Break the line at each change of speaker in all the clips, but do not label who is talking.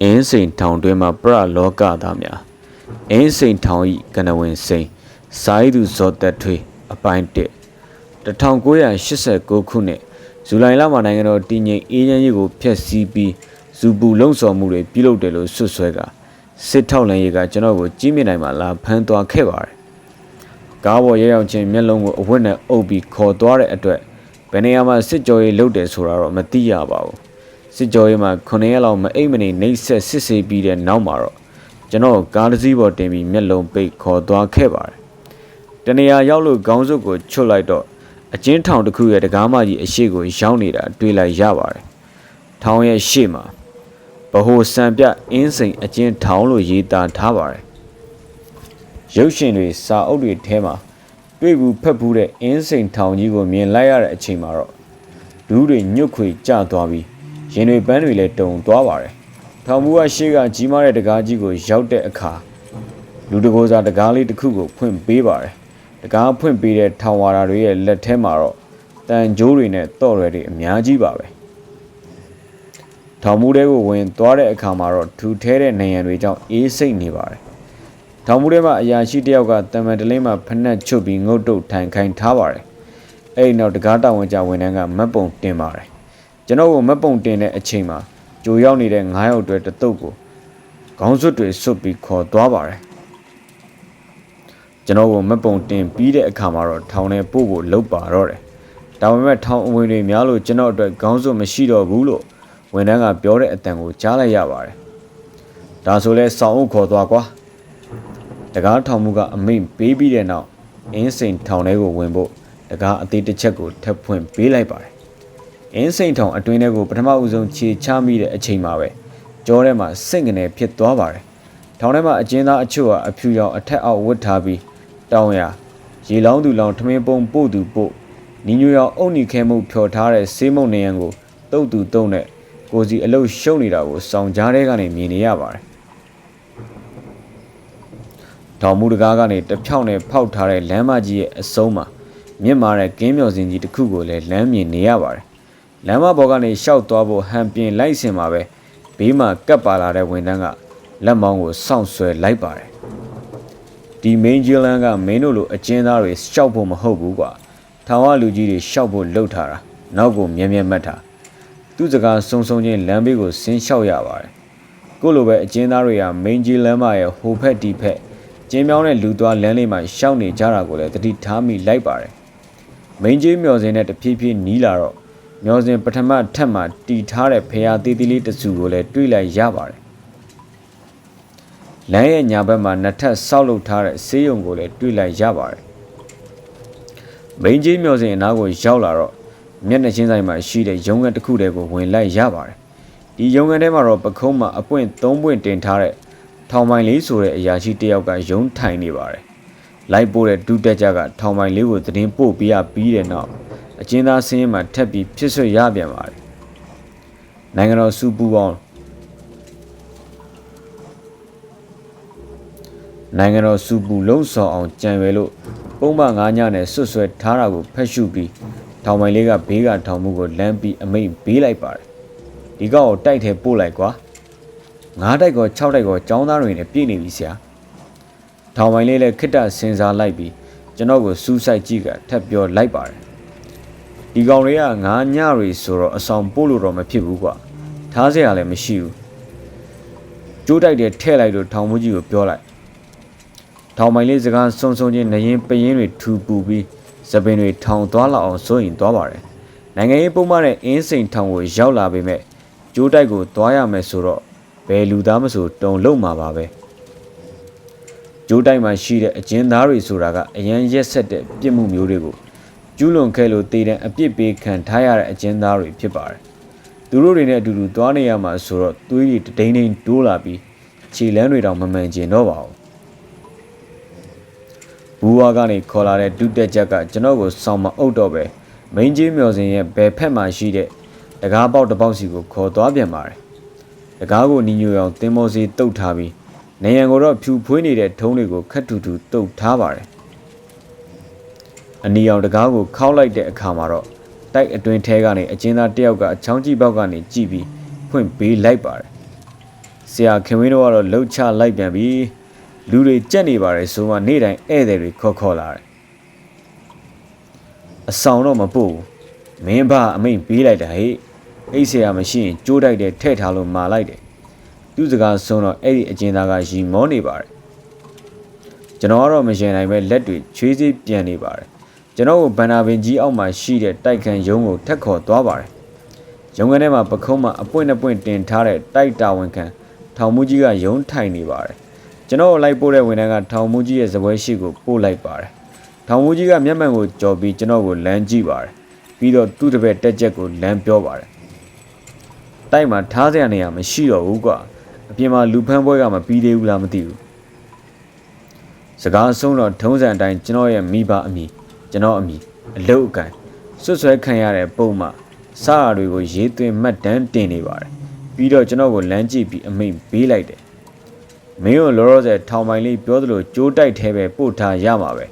အင်းစိန်ထောင်တွင်မှပရလောကသားများအင်းစိန်ထောင်၏ကနဝင်စိန်စာရေးသူဇော်သက်ထွေးအပိုင်း1 1989ခုနှစ်ဇူလိုင်လမှာနိုင်ငံတော်တည်ငြိမ်အေးချမ်းရေးကိုဖျက်ဆီးပြီးဇူပူလုံဆော်မှုတွေပြုလုပ်တယ်လို့ဆွဆွဲကစစ်ထောက်လှမ်းရေးကကျွန်တော်ကိုကြီးမြင့်နိုင်မှာလာဖမ်းသွားခဲ့ပါတယ်။ကားပေါ်ရောက်ချင်းမျက်လုံးကိုအဝတ်နဲ့အုပ်ပြီးခေါ်သွားတဲ့အတွက်ဘယ်နေရာမှာစစ်ကြောရေးလုပ်တယ်ဆိုတာတော့မသိရပါဘူး။စစ်ကြောရေးမှာ9ရက်လောက်မအိပ်မနေနှိပ်စက်စစ်ဆေးပြီးတဲ့နောက်မှာတော့ကျွန်တော်ကားတစ်စီးပေါ်တင်ပြီးမျက်လုံးပိတ်ခေါ်သွားခဲ့ပါတယ်။တနေရာရောက်လို့ခေါင်းစုပ်ကိုချွတ်လိုက်တော့အကျဉ်းထောင်တစ်ခုရဲ့တကားမကြီးအရှိကိုရောက်နေတာတွေ့လိုက်ရပါတယ်။ထောင်ရဲ့ရှေ့မှာဗဟိုစံပြအင်းစိန်အကျဉ်းထောင်လို့ရေးသားထားပါတယ်။ရုပ်ရှင်တွေစာအုပ်တွေထဲမှာတွေ့ဘူးဖက်ဘူးတဲ့အင်းစိန်ထောင်ကြီးကိုမြင်လိုက်ရတဲ့အချိန်မှာတော့လူတွေညှုတ်ခွေကျသွားပြီးရင်တွေပန်းတွေလည်းတုံသွားပါတယ်။ထောင်မူကရှေ့ကကြီးမားတဲ့တကားကြီးကိုရောက်တဲ့အခါလူတကိုယ်စားတကားလေးတစ်ခုကိုဖွင့်ပေးပါတယ်။တကားဖွင့်ပေးတဲ့ထောင်ဝါရာတွေရဲ့လက်ထဲမှာတော့တန်ကြိုးတွေနဲ့တော့ရွယ်တွေအများကြီးပါပဲ။ထောင်မူတွေကိုဝင်သွားတဲ့အခါမှာတော့ထူထဲတဲ့နေရံတွေကြောင့်အေးစိတ်နေပါတယ်။ထောင်မူထဲမှာအရာရှိတယောက်ကတမန်တလင်းမှာဖနက်ချွတ်ပြီးငုတ်တုတ်ထိုင်ခိုင်းထားပါတယ်။အဲ့ဒီနောက်တကားတာဝန်ကျဝန်ထမ်းကမတ်ပုံတင်ပါတယ်။ကျွန်တော်ကိုမတ်ပုံတင်တဲ့အချိန်မှာကြိုရောက်နေတဲ့9ယောက်တွေတတုတ်ကိုခေါင်းစွပ်တွေစွပ်ပြီးခေါ်သွားပါတယ်။ကျွန်တော်ကိုမတ်ပုံတင်ပြီးတဲ့အခါမှာတော့ထောင်ထဲပို့ဖို့လုပ်ပါတော့တယ်။ဒါပေမဲ့ထောင်အဝင်တွေများလို့ကျွန်တော်အတွက်ခေါင်းစွပ်မရှိတော့ဘူးလို့ဝန်ထမ်းကပြောတဲ့အတန်ကိုကြားလိုက်ရပါတယ်။ဒါဆိုလဲစောင်းအုပ်ခေါ်သွားကွာ။တကားထောင်မှုကအမိန့်ပေးပြီးတဲ့နောက်အင်းစိန်ထောင်ထဲကိုဝင်ဖို့တကားအသေးတစ်ချက်ကိုထပ်ဖွင့်ပေးလိုက်ပါတယ်။အင်းစိန်ထောင်အတွင်းထဲကိုပထမဦးဆုံးခြေချမိတဲ့အချိန်မှာပဲကြောထဲမှာစိတ်ငနေဖြစ်သွားပါတယ်။ထောင်ထဲမှာအကျဉ်းသားအချို့ကအဖြူရောင်အထက်အောက်ဝတ်ထားပြီးတောင်ရရေလောင်းသူလောင်းထမင်းပုံပို့သူပို့နီညိုရောင်အုတ်နီခဲမှုဖြော်ထားတဲ့ဆေးမုံနေရန်ကိုတုတ်သူတုံးနဲ့ကိုစီအလုတ်ရှုံနေတာကိုစောင့်ကြားထဲကနေမြင်နေရပါတယ်။ထောင်မူတကားကနေတဖြောင်းနဲ့ဖောက်ထားတဲ့လမ်းမကြီးရဲ့အစုံးမှာမြင့်မာတဲ့ကင်းမျော်စင်ကြီးတစ်ခုကိုလည်းလမ်းမြင်နေရပါတယ်။လမ်းမပေါ်ကနေရှောက်သွားဖို့ဟန်ပြင်လိုက်စင်မှာပဲဘေးမှာကပ်ပါလာတဲ့ဝန်ထမ်းကလက်မောင်းကိုစောင့်ဆွဲလိုက်ပါတယ်။ဒီမင်းဂျီလန်ကမင်းတို့လိုအကျဉ်းသားတွေရှောက်ဖို့မဟုတ်ဘူးကွာ။ထောင်ဝလူကြီးတွေရှောက်ဖို့လှုပ်ထားတာနောက်ကိုမြဲမြဲမှတ်ထားသူ့စကားစုံစုံချင်းလမ်းဘေးကိုဆင်းလျှောက်ရပါတယ်။ကိုလိုပဲအကျဉ်းသားတွေကမင်းဂျီလန်မရဲ့ဟိုဖက်ဒီဖက်ကျင်းပြောင်းတဲ့လူသွားလမ်းလေးမှာရှောက်နေကြတာကိုလည်းတတိထားမိလိုက်ပါတယ်။မင်းကြီးမျော်စင်နဲ့တဖြည်းဖြည်းနီးလာတော့မျော်စင်ပထမထပ်မှတီထားတဲ့ဖရာသေးသေးလေးတစုကိုလည်းတွေ့လိုက်ရပါတယ်။လမ်းရဲ့ညာဘက်မှာနှစ်ထပ်ဆောက်လုပ်ထားတဲ့ဆေးရုံကိုလည်းတွေ့လိုက်ရပါတယ်။မင်းကြီးမျော်စင်အနားကိုရောက်လာတော့မျက်နှာချင်းဆိုင်မှာရှိတဲ့ရုံးခန်းတစ်ခုတည်းကိုဝင်လိုက်ရပါတယ်။ဒီရုံးခန်းထဲမှာတော့ပခုံးမှာအပွင့်3ပွင့်တင်ထားတဲ့ထောင်ပိုင်လေးဆိုတဲ့အရာရှိတယောက်ကရုံးထိုင်နေပါတယ်။လိုက်ပို့တဲ့ဒုတက်ကြကထောင်ပိုင်လေးကိုသတင်းပို့ပြီးတဲ့နောက်အကျဉ်းသားစင်းရင်မှာထပ်ပြီးဖြစ်ဆွရပြန်ပါတယ်။နိုင်ငံတော်စုပူပေါင်းနိုင်ငံတော်စုပူလုံးစော်အောင်ကြံရွယ်လို့ပုံမှန်9ညနဲ့ဆွဆွဲထားတာကိုဖက်ရှုပြီးထောင်ပိုင်လေးကဘေးကထောင်မှုကိုလမ်းပြီးအမိန့်ပေးလိုက်ပါတယ်။ဒီကောက်ကိုတိုက်ထဲပို့လိုက်ကွာ။9တိုက်ကော6တိုက်ကောចောင်းသားတွေနဲ့ပြည့်နေပြီဆရာ။ထောင်ပိုင်လေးလည်းခိတ္တစဉ်းစားလိုက်ပြီးကျွန်တော်ကိုစူးစိုက်ကြည့်ကထပ်ပြောလိုက်ပါတယ်။ဒီကောင်တွေက9ညတွေဆိုတော့အဆောင်ပို့လို့တော့မဖြစ်ဘူးကွာ။ထားစရာလည်းမရှိဘူး။ကျိုးတိုက်တဲ့ထဲ့လိုက်လို့ထောင်မှုကြီးကိုပြောလိုက်။ထောင်ပိုင်လေးစကားစုံစုံချင်းနရင်ပရင်တွေထူပူပြီးစပင်တွေထောင်သွားလောက်အောင်စိုးရင်သွားပါတယ်။နိုင်ငံရေးပုံမှန်နဲ့အင်းစိန်ထောင်ကိုရောက်လာပေမဲ့ကျိုးတိုက်ကိုသွားရမယ်ဆိုတော့ဘယ်လူသားမဆိုတုံလုံးမှာပါပဲ။ကျိုးတိုက်မှာရှိတဲ့အကျဉ်းသားတွေဆိုတာကအရန်ရက်ဆက်တဲ့ပြစ်မှုမျိုးတွေကိုကျူးလွန်ခဲ့လို့တည်တဲ့အပြစ်ပေးခံထားရတဲ့အကျဉ်းသားတွေဖြစ်ပါတယ်။သူတို့တွေနဲ့အတူတူသွားနေရမှာဆိုတော့သွေးတွေတဒိန်းဒိန်းတိုးလာပြီးခြေလမ်းတွေတောင်မမှန်ကျင်တော့ပါဘူး။ဘူဝါကနေခေါ်လာတဲ့ဒုတက်ချက်ကကျွန်တော်ကိုစောင်းမအုပ်တော့ပဲမင်းကြီးမျော်စင်ရဲ့ဘယ်ဖက်မှာရှိတဲ့တကားပေါက်တစ်ပေါက်စီကိုခေါ်သွားပြန်ပါတယ်။တကားကိုနီညိုအောင်သင်္ဘောစီတုတ်ထားပြီးနေရန်ကိုတော့ဖြူဖွေးနေတဲ့ထုံးတွေကိုခတ်ထူထူတုတ်ထားပါတယ်။အနီအောင်တကားကိုခောက်လိုက်တဲ့အခါမှာတော့တိုက်အတွင်းထဲကနေအကျဉ်းသားတယောက်ကအချောင်းကြီးပေါက်ကနေကြည့်ပြီးဖွင့်ပေးလိုက်ပါတယ်။ ဆရာခင်ဝင်းတို့ကတော့လှုပ်ချလိုက်ပြန်ပြီလူတွေကြက်နေပါတယ်ဆိုမှနေ့တိုင်းဧည့်သည်တွေခေါ်လာတယ်အဆောင်တော့မပို့မင်းဘာအမိန်ပေးလိုက်တာဟဲ့အိတ်ဆရာမရှိရင်ကြိုးတိုက်တဲ့ထဲ့ထားလို့မာလိုက်တယ်သူစကားဆုံးတော့အဲ့ဒီအကျဉ်းသားကရီမောနေပါတယ်ကျွန်တော်ကတော့မရင်နိုင်ပဲလက်တွေချွေးစေးပြန်နေပါတယ်ကျွန်တော်ကိုဗန္နာပင်ကြီးအောက်မှာရှိတဲ့တိုက်ခန်းရုံးကိုထက်ခေါ်သွားပါတယ်ရုံးခန်းထဲမှာပခုံးမှာအပွင့်နှစ်ပွင့်တင်ထားတဲ့တိုက်တာဝန်ခံထောင်မှုကြီးကရုံးထိုင်နေပါတယ်ကျွန်တော်လိုက်ပို့တဲ့ဝန်ထမ်းကထောင်မှုကြီးရဲ့ဇပွဲရှိကိုပို့လိုက်ပါတယ်ထောင်မှုကြီးကမျက်မှန်ကိုကြော်ပြီးကျွန်တော်ကိုလမ်းကြည့်ပါတယ်ပြီးတော့သူ့တပည့်တက်ချက်ကိုလမ်းပြောပါတယ်တိုက်မှာထားစရာနေရာမရှိတော့ဘူးကွာအပြင်မှာလူဖမ်းပွဲကမပြီးသေးဘူးလားမသိဘူးစကားဆုံးတော့ထုံးစံအတိုင်းကျွန်တော်ရဲ့မိဘအမိကျွန်တော်အမိအလုတ်အကန်ဆွဆွဲခံရတဲ့ပုံမှစားရတွေကိုရေးသွင်းမှတ်တမ်းတင်နေပါတယ်ပြီးတော့ကျွန်တော်ကိုလမ်းကြည့်ပြီးအမိန်ပေးလိုက်တယ်မင်းတို့လောလောဆယ်ထောင်ပိုင်လေးပြောသလိုကြိုးတိုက်သေးပဲပို့ထားရမှာပဲ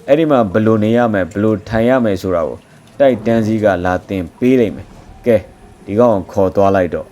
အဲ့ဒီမှာဘလို့နေရမယ်ဘလို့ထိုင်ရမယ်ဆိုတာကိုတိုက်တန်းစည်းကလာတင်ပေးလိုက်မယ်ကဲဒီကောင်ခေါ်သွားလိုက်တော့